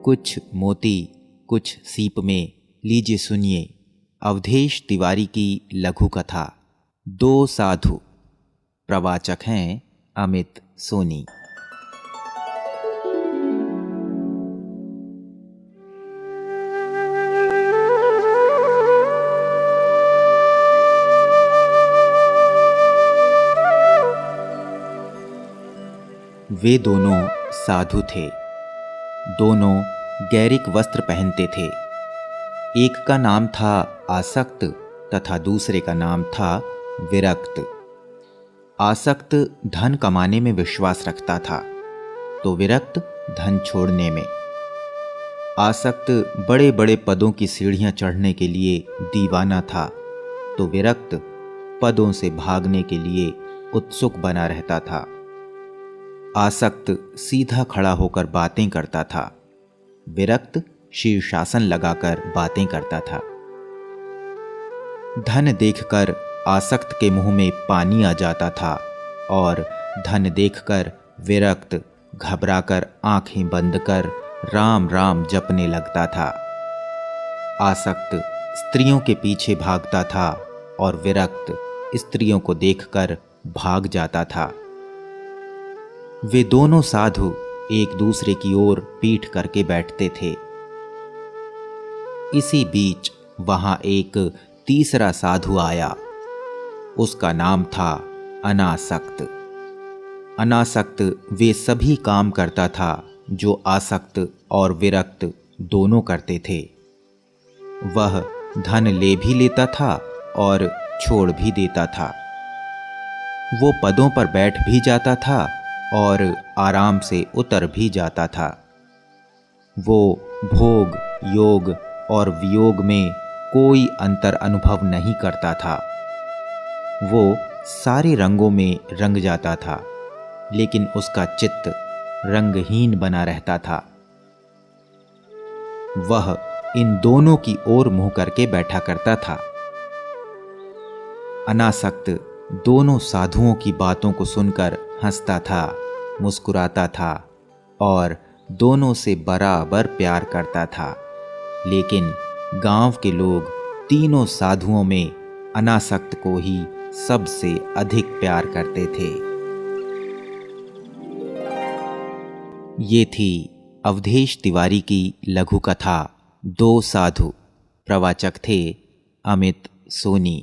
कुछ मोती कुछ सीप में। लीजिए सुनिए अवधेश तिवारी की लघु कथा दो साधु। प्रवाचक हैं अमित सोनी। वे दोनों साधु थे। दोनों गैरिक वस्त्र पहनते थे। एक का नाम था आसक्त तथा दूसरे का नाम था विरक्त। आसक्त धन कमाने में विश्वास रखता था तो विरक्त धन छोड़ने में। आसक्त बड़े बड़े पदों की सीढ़ियां चढ़ने के लिए दीवाना था तो विरक्त पदों से भागने के लिए उत्सुक बना रहता था। आसक्त सीधा खड़ा होकर बातें करता था, विरक्त शीर्षासन लगाकर बातें करता था। धन देखकर आसक्त के मुंह में पानी आ जाता था और धन देखकर विरक्त घबराकर आंखें बंद कर राम राम जपने लगता था। आसक्त स्त्रियों के पीछे भागता था और विरक्त स्त्रियों को देखकर भाग जाता था। वे दोनों साधु एक दूसरे की ओर पीठ करके बैठते थे। इसी बीच वहां एक तीसरा साधु आया। उसका नाम था अनासक्त। अनासक्त वे सभी काम करता था जो आसक्त और विरक्त दोनों करते थे। वह धन ले भी लेता था और छोड़ भी देता था। वो पदों पर बैठ भी जाता था और आराम से उतर भी जाता था। वो भोग योग और वियोग में कोई अंतर अनुभव नहीं करता था। वो सारे रंगों में रंग जाता था लेकिन उसका चित्त रंगहीन बना रहता था। वह इन दोनों की ओर मुंह करके बैठा करता था। अनासक्त दोनों साधुओं की बातों को सुनकर हंसता था, मुस्कुराता था और दोनों से बराबर प्यार करता था। लेकिन गांव के लोग तीनों साधुओं में अनासक्त को ही सबसे अधिक प्यार करते थे। ये थी अवधेश तिवारी की लघु कथा दो साधु। प्रवाचक थे अमित सोनी।